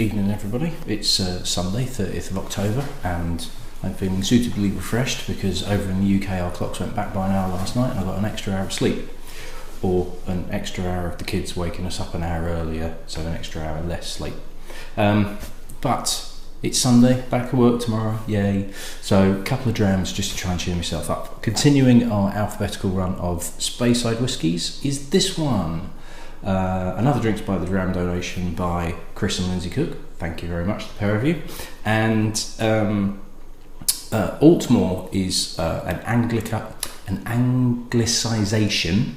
evening, everybody. It's Sunday, 30th of October, and I'm feeling suitably refreshed because over in the UK our clocks went back by an hour last night and I got an extra hour of sleep. Or an extra hour of the kids waking us up an hour earlier, so an extra hour less sleep. But it's Sunday, back at work tomorrow, yay. So a couple of drams just to try and cheer myself up. Continuing our alphabetical run of Speyside whiskies is this one. Another Drinks by the Dram donation by Chris and Lindsay Cook. Thank you very much, the pair of you. And Aultmore is an anglicisation.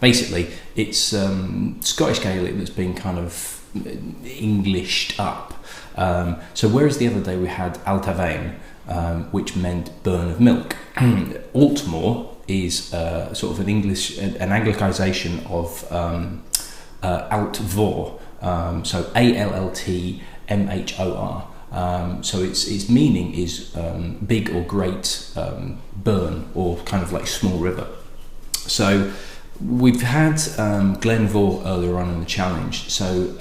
Basically, it's Scottish Gaelic that's been kind of Englished up. So whereas the other day we had Aultmore, which meant burn of milk, Aultmore is sort of an anglicisation of Aultmore, so Alltmhor. So its meaning is big or great burn, or kind of like small river. So we've had Glenvor earlier on in the challenge. So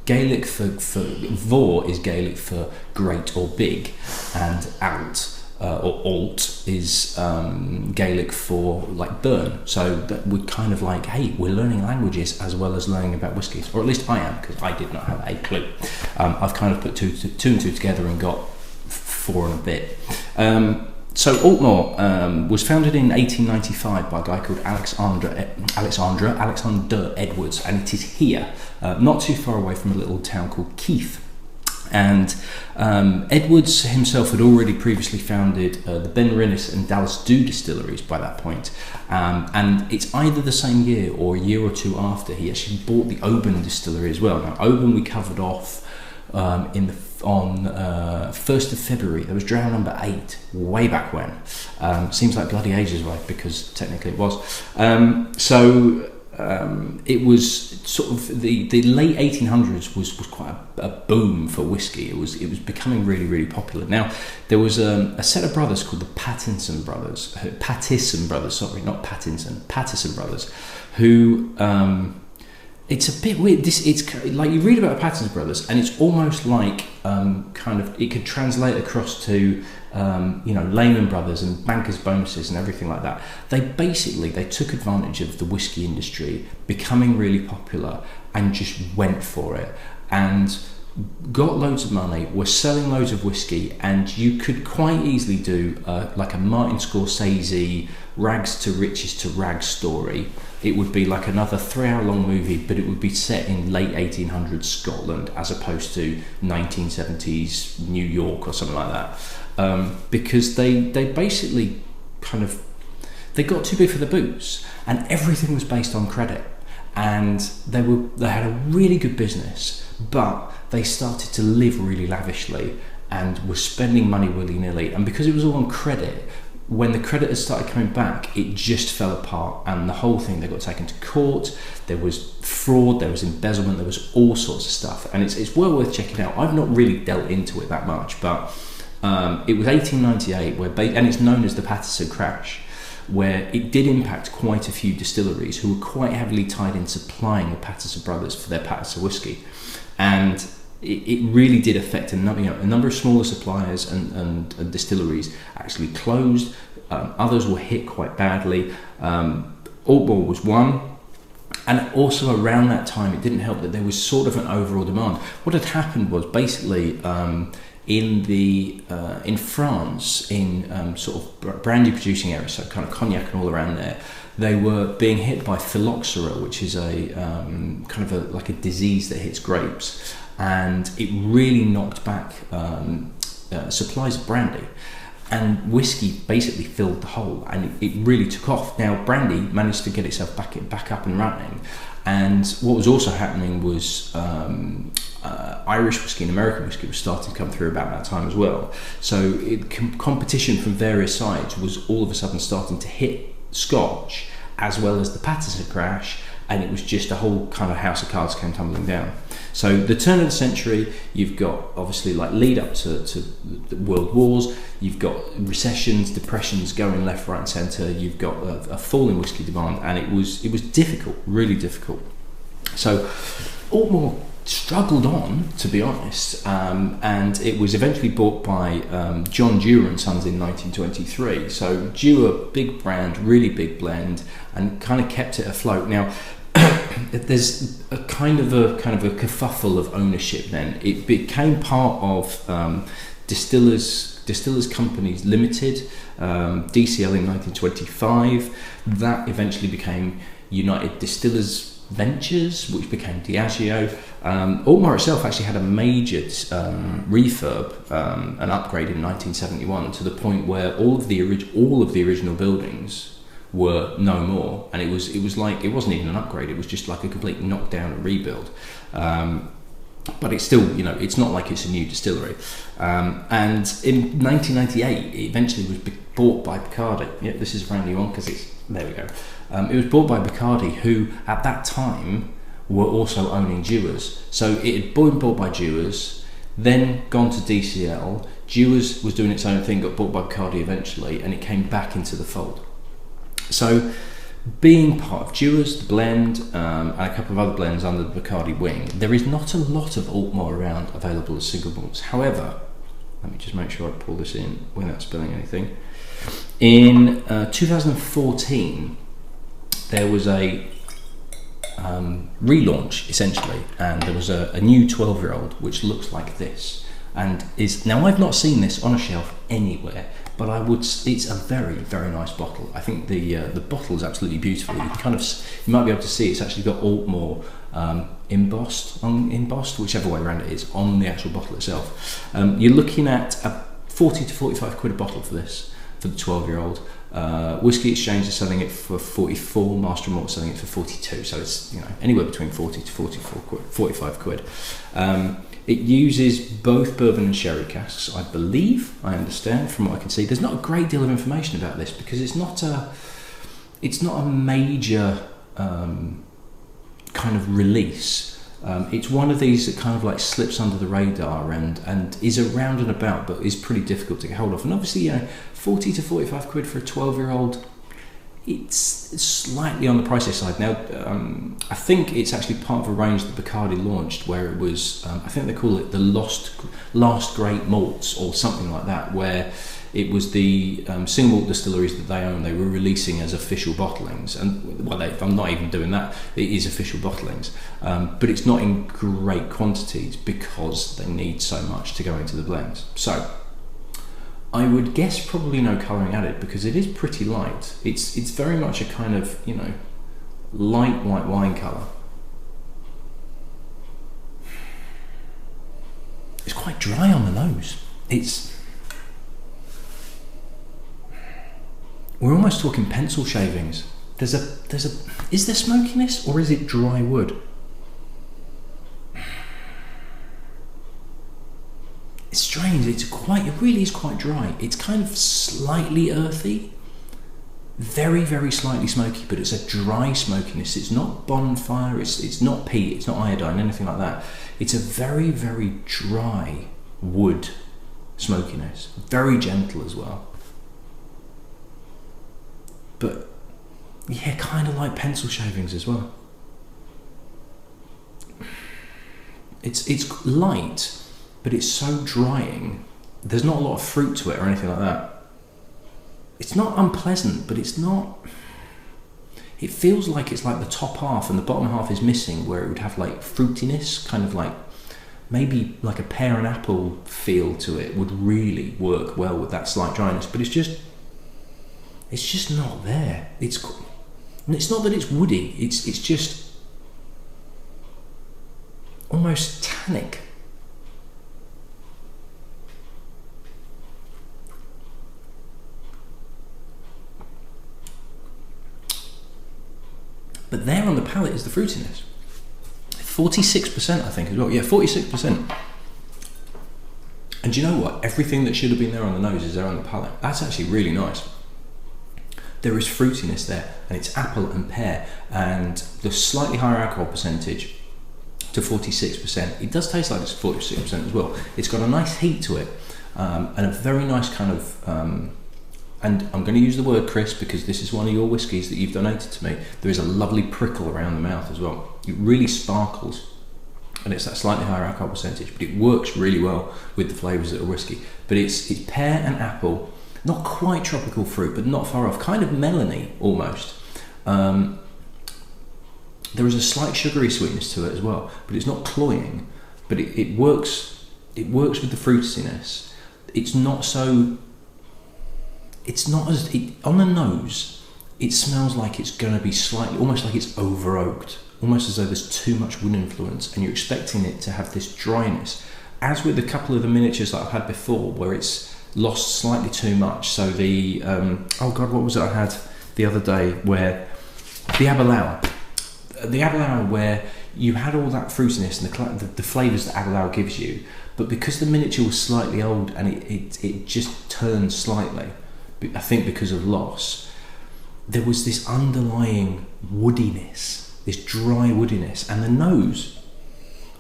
Gaelic for vor is Gaelic for great or big, and alt or alt is Gaelic for like burn. So that we're kind of like, hey, we're learning languages as well as learning about whiskies, or at least I am, because I did not have a clue. I've kind of put two and two together and got four and a bit. So Aultmore was founded in 1895 by a guy called Alexander Edwards, and it is here, not too far away from a little town called Keith. And Edwards himself had already previously founded the Benrinnes and Dallas Dew distilleries by that point. And it's either the same year or a year or two after he actually bought the Oban distillery as well. Now, Oban we covered off on 1st of February. There was dram number 8 way back when. Seems like bloody ages away, because technically it was. It was sort of the late 1800s was quite a boom for whiskey. It was becoming really, really popular. Now there was a set of brothers called the Pattison brothers, who it's a bit weird. It's like you read about the Pattison brothers, and it's almost like kind of it could translate across to Lehman Brothers and bankers' bonuses and everything like that. They took advantage of the whiskey industry becoming really popular and just went for it and got loads of money, were selling loads of whiskey, and you could quite easily do like a Martin Scorsese rags to riches to rags story. It would be like another 3-hour long movie, but it would be set in late 1800s Scotland as opposed to 1970s New York or something like that. Because they basically they got too big for the boots, and everything was based on credit, and they had a really good business, but they started to live really lavishly and were spending money willy-nilly, and because it was all on credit, when the creditors started coming back, it just fell apart, and the whole thing, they got taken to court, there was fraud, there was embezzlement, there was all sorts of stuff, and it's well worth checking out. I've not really dealt into it that much, but it was 1898, and it's known as the Pattison crash, where it did impact quite a few distilleries who were quite heavily tied in supplying the Pattison brothers for their Pattison whiskey, and it really did affect a number of smaller suppliers and distilleries actually closed. Others were hit quite badly. Aultmore was one. And also around that time, it didn't help that there was sort of an overall demand. What had happened was basically in France, in sort of brandy producing areas, so kind of cognac and all around there, they were being hit by phylloxera, which is a kind of like a disease that hits grapes, and it really knocked back supplies of brandy. And whiskey basically filled the hole, and it really took off. Now brandy managed to get itself back up and running, and what was also happening was Irish whiskey and American whiskey was starting to come through about that time as well. So competition from various sides was all of a sudden starting to hit Scotch as well as the Pattison crash, and it was just a whole kind of house of cards came tumbling down. So the turn of the century, you've got obviously like lead up to the world wars, you've got recessions, depressions going left, right and centre, you've got a fall in whiskey demand, and it was difficult, really difficult. So Aultmore struggled on, to be honest, and it was eventually bought by John Dewar and Sons in 1923. So Dewar, big brand, really big blend, and kind of kept it afloat. Now, there's a kind of a kerfuffle of ownership. Then it became part of Distillers Companies Limited, DCL in 1925. That eventually became United Distillers Ventures, which became Diageo. Aultmore itself actually had a major refurb, an upgrade in 1971, to the point where all of the original buildings were no more, and it was like, it wasn't even an upgrade, it was just like a complete knockdown and rebuild. But it's still, it's not like it's a new distillery. And in 1998, it eventually was bought by Bacardi. Yeah, this is a brand new one because there we go. It was bought by Bacardi, who at that time were also owning Dewar's. So it had been bought by Dewar's, then gone to DCL. Dewar's was doing its own thing, got bought by Bacardi eventually, and it came back into the fold. So being part of Dewar's, the blend, and a couple of other blends under the Bacardi wing, there is not a lot of Aultmore around available as single malts. However, let me just make sure I pull this in without spilling anything. In 2014, there was a relaunch, essentially, and there was a new 12-year-old which looks like this, and is now, I've not seen this on a shelf anywhere, but it's a very, very nice bottle. I think the bottle is absolutely beautiful. You might be able to see it's actually got Aultmore embossed, whichever way around it is, on the actual bottle itself. You're looking at a 40 to 45 quid a bottle for this, for the 12-year-old. Whisky Exchange is selling it for 44, Master Malt selling it for 42, so it's anywhere between 40 to 45 quid. It uses both bourbon and sherry casks, I understand from what I can see. There's not a great deal of information about this because it's not a major kind of release. It's one of these that kind of like slips under the radar and is around and about, but is pretty difficult to get hold of. And obviously, 40 to 45 quid for a 12-year-old, it's slightly on the pricey side. Now, I think it's actually part of a range that Bacardi launched where it was, I think they call it the Last Great Malts or something like that, where it was the single malt distilleries that they own, they were releasing as official bottlings. And I'm not even doing that, it is official bottlings. But it's not in great quantities because they need so much to go into the blends. So I would guess probably no colouring added because it is pretty light. It's very much a kind of, light white wine colour. It's quite dry on the nose. We're almost talking pencil shavings. Is there smokiness or is it dry wood? It's strange, it really is quite dry. It's kind of slightly earthy, very, very slightly smoky, but it's a dry smokiness. It's not bonfire, it's not peat, it's not iodine, anything like that. It's a very, very dry wood smokiness, very gentle as well. But yeah, kind of like pencil shavings as well. It's light, but it's so drying. There's not a lot of fruit to it or anything like that. It's not unpleasant, but it's not. It feels like it's like the top half and the bottom half is missing, where it would have like fruitiness, kind of like maybe like a pear and apple feel to it would really work well with that slight dryness. But it's just not there. It's not that it's woody. It's just almost tannic. But there on the palate is the fruitiness. 46% I think as well. Yeah, 46%. And do you know what? Everything that should have been there on the nose is there on the palate. That's actually really nice. There is fruitiness there, and it's apple and pear, and the slightly higher alcohol percentage to 46%. It does taste like it's 46% as well. It's got a nice heat to it, and a very nice kind of and I'm going to use the word crisp because this is one of your whiskies that you've donated to me, there is a lovely prickle around the mouth as well. It really sparkles, and it's that slightly higher alcohol percentage, but it works really well with the flavours that are whiskey. But it's pear and apple, not quite tropical fruit, but not far off, kind of melony almost. There is a slight sugary sweetness to it as well, but it's not cloying. But it works. It works with the fruitiness. It's not so. It's not as on the nose. It smells like it's going to be slightly, almost like it's over oaked, almost as though there's too much wood influence, and you're expecting it to have this dryness. As with a couple of the miniatures that I've had before, where it's lost slightly too much. So the oh god, what was it I had the other day? Where the Aberlour, where you had all that fruitiness and the flavours that Aberlour gives you, but because the miniature was slightly old and it just turned slightly, I think because of loss, there was this underlying woodiness, this dry woodiness, and the nose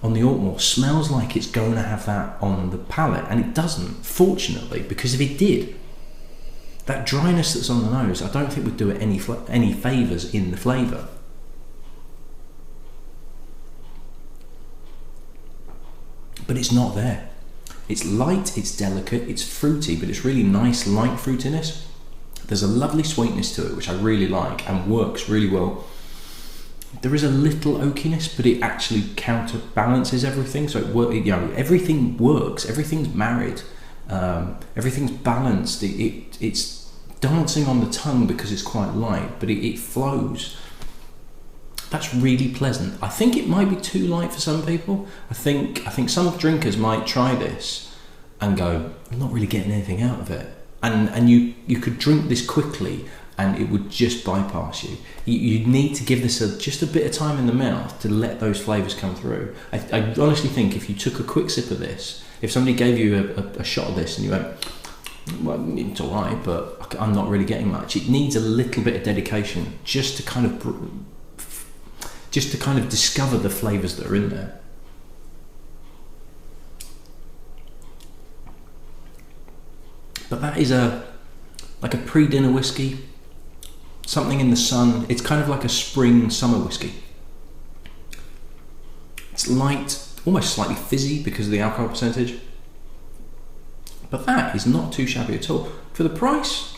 on the Aultmore smells like it's going to have that on the palate, and it doesn't, fortunately, because if it did, that dryness that's on the nose, I don't think would do it any favours in the flavour. But it's not there. It's light, it's delicate, it's fruity, but it's really nice light fruitiness. There's a lovely sweetness to it, which I really like and works really well. There is a little oakiness, but it actually counterbalances everything. So everything works, everything's married, everything's balanced. It's dancing on the tongue because it's quite light, but it flows. That's really pleasant. I think it might be too light for some people. I think some drinkers might try this and go, I'm not really getting anything out of it. And you could drink this quickly and it would just bypass you. You need to give this just a bit of time in the mouth to let those flavours come through. I honestly think if you took a quick sip of this, if somebody gave you a shot of this and you went, well, it's all right, but I'm not really getting much. It needs a little bit of dedication just to kind of discover the flavours that are in there. But that is like a pre-dinner whiskey, something in the sun. It's kind of like a spring summer whiskey. It's light, almost slightly fizzy because of the alcohol percentage. But that is not too shabby at all. For the price,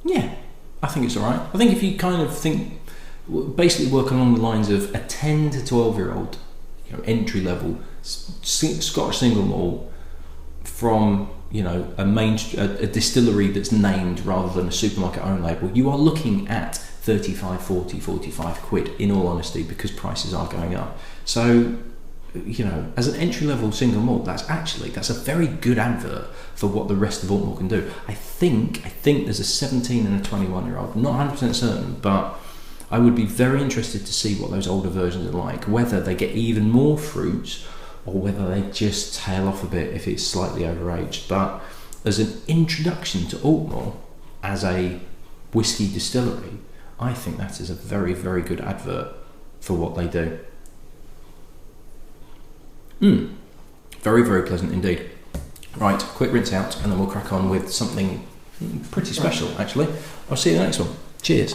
yeah, I think it's all right. I think if you kind of think, basically work along the lines of a 10 to 12 year old, entry level Scotch single malt from a distillery that's named rather than a supermarket own label, you are looking at 35, 40, 45 quid in all honesty, because prices are going up. So as an entry level single malt, that's a very good advert for what the rest of Aultmore can do. I think there's a 17 and a 21 year old, not 100% certain, but I would be very interested to see what those older versions are like, whether they get even more fruits or whether they just tail off a bit if it's slightly overaged. But as an introduction to Aultmore as a whiskey distillery, I think that is a very, very good advert for what they do. Very, very pleasant indeed. Right, quick rinse out and then we'll crack on with something pretty special actually. I'll see you in the next one. Cheers.